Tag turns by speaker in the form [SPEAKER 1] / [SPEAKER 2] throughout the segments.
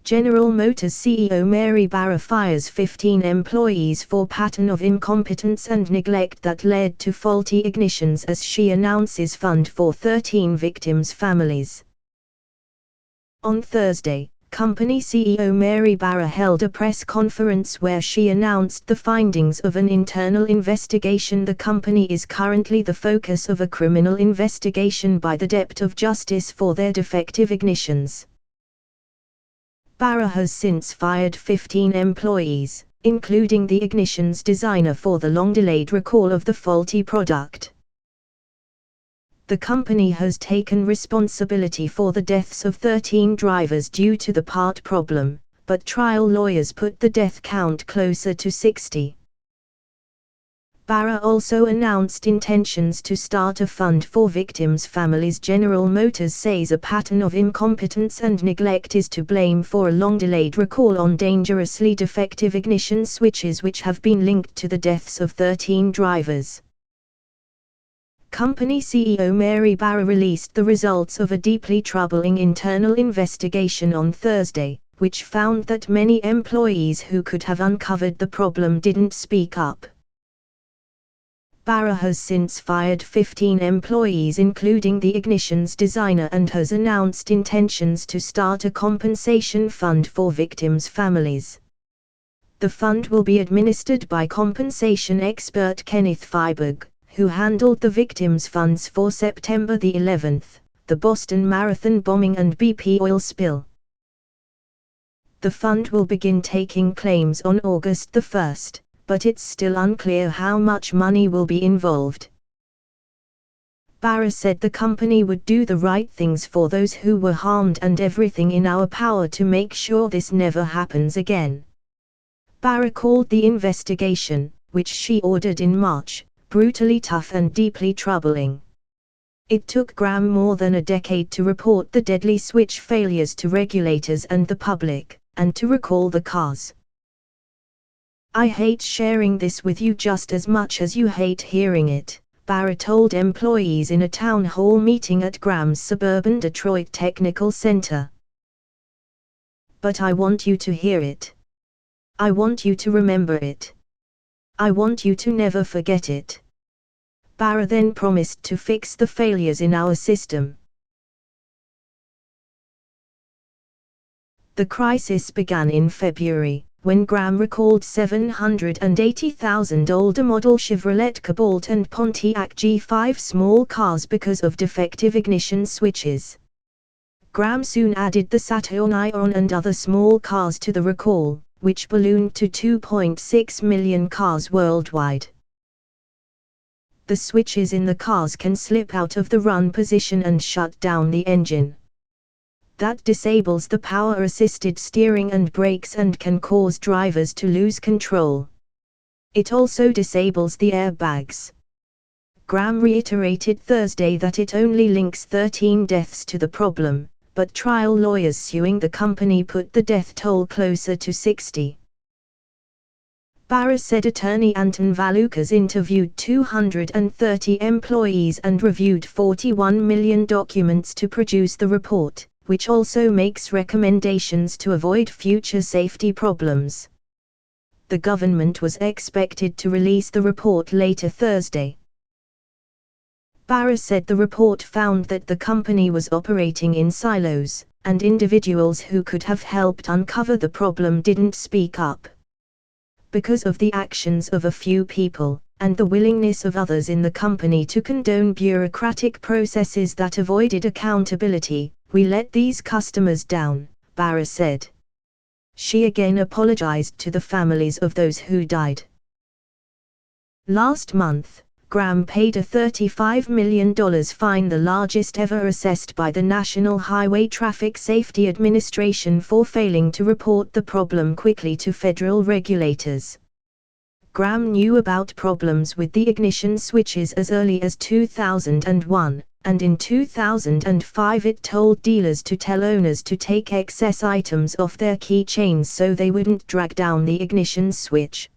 [SPEAKER 1] General Motors CEO Mary Barra fires 15 employees for pattern of incompetence and neglect that led to faulty ignitions as she announces fund for 13 victims' families. On Thursday, company CEO Mary Barra held a press conference where she announced the findings of an internal investigation. The company is currently the focus of a criminal investigation by the Department of Justice for their defective ignitions. Barra has since fired 15 employees, including the ignitions designer, for the long-delayed recall of the faulty product. The company has taken responsibility for the deaths of 13 drivers due to the part problem, but trial lawyers put the death count closer to 60. Barra also announced intentions to start a fund for victims' families. General Motors says a pattern of incompetence and neglect is to blame for a long-delayed recall on dangerously defective ignition switches which have been linked to the deaths of 13 drivers. Company CEO Mary Barra released the results of a deeply troubling internal investigation on Thursday, which found that many employees who could have uncovered the problem didn't speak up. Barra has since fired 15 employees including the ignitions designer and has announced intentions to start a compensation fund for victims' families. The fund will be administered by compensation expert Kenneth Freiberg, who handled the victims' funds for September the 11th, the Boston Marathon bombing and BP oil spill. The fund will begin taking claims on August the 1st, but it's still unclear how much money will be involved. Barra said the company would do the right things for those who were harmed and everything in our power to make sure this never happens again. Barra called the investigation, which she ordered in March, brutally tough and deeply troubling. It took Graham more than a decade to report the deadly switch failures to regulators and the public, and to recall the cars. I hate sharing this with you just as much as you hate hearing it, Barra told employees in a town hall meeting at Graham's suburban Detroit Technical Center. But I want you to hear it. I want you to remember it. I want you to never forget it. Barra then promised to fix the failures in our system. The crisis began in February, when Graham recalled 780,000 older model Chevrolet Cobalt and Pontiac G5 small cars because of defective ignition switches. Graham soon added the Saturn Ion and other small cars to the recall, which ballooned to 2.6 million cars worldwide. The switches in the cars can slip out of the run position and shut down the engine. That disables the power-assisted steering and brakes and can cause drivers to lose control. It also disables the airbags. Graham reiterated Thursday that it only links 13 deaths to the problem, but trial lawyers suing the company put the death toll closer to 60. Barra said attorney Anton Valukas interviewed 230 employees and reviewed 41 million documents to produce the report, which also makes recommendations to avoid future safety problems. The government was expected to release the report later Thursday. Barra said the report found that the company was operating in silos, and individuals who could have helped uncover the problem didn't speak up. Because of the actions of a few people, and the willingness of others in the company to condone bureaucratic processes that avoided accountability, we let these customers down, Barra said. She again apologized to the families of those who died. Last month, Graham paid a $35 million fine, the largest ever assessed by the National Highway Traffic Safety Administration, for failing to report the problem quickly to federal regulators. Graham knew about problems with the ignition switches as early as 2001, and in 2005 it told dealers to tell owners to take excess items off their keychains so they wouldn't drag down the ignition switch.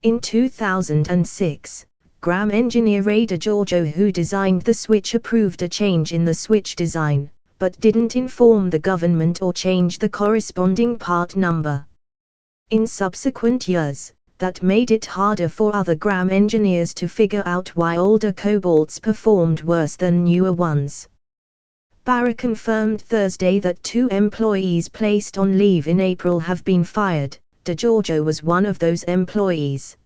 [SPEAKER 1] In 2006, Graham engineer Ray DeGiorgio, who designed the switch, approved a change in the switch design, but didn't inform the government or change the corresponding part number. In subsequent years, that made it harder for other Gram engineers to figure out why older Cobalts performed worse than newer ones. Barra confirmed Thursday that 2 employees placed on leave in April have been fired. DeGiorgio was one of those employees.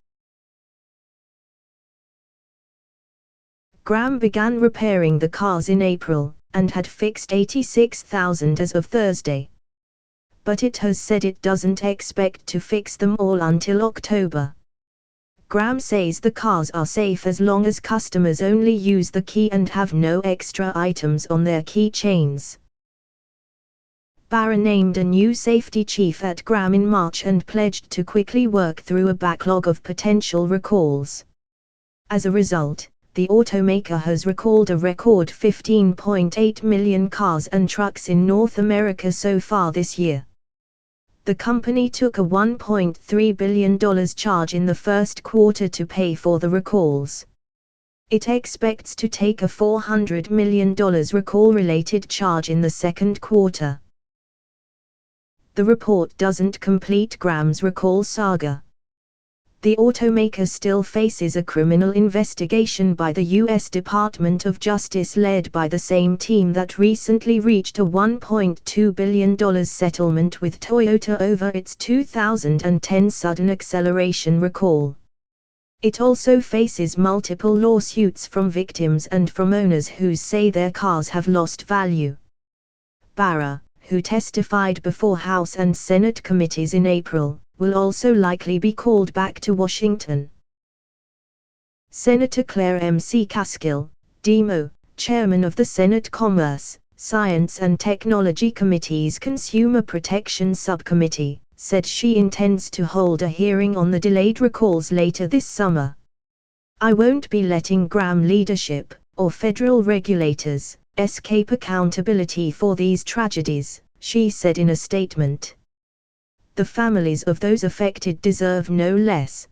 [SPEAKER 1] Gram began repairing the cars in April, and had fixed 86,000 as of Thursday. But it has said it doesn't expect to fix them all until October. Gram says the cars are safe as long as customers only use the key and have no extra items on their keychains. Barra named a new safety chief at Gram in March and pledged to quickly work through a backlog of potential recalls. As a result, the automaker has recalled a record 15.8 million cars and trucks in North America so far this year. The company took a $1.3 billion charge in the first quarter to pay for the recalls. It expects to take a $400 million recall-related charge in the second quarter. The report doesn't complete Gram's recall saga. The automaker still faces a criminal investigation by the U.S. Department of Justice led by the same team that recently reached a $1.2 billion settlement with Toyota over its 2010 sudden acceleration recall. It also faces multiple lawsuits from victims and from owners who say their cars have lost value. Barra, who testified before House and Senate committees in April, will also likely be called back to Washington. Senator Claire M.C. Caskill, Demo, chairman of the Senate Commerce, Science and Technology Committee's Consumer Protection Subcommittee, said she intends to hold a hearing on the delayed recalls later this summer. "I won't be letting Gram leadership, or federal regulators, escape accountability for these tragedies," she said in a statement. "The families of those affected deserve no less,"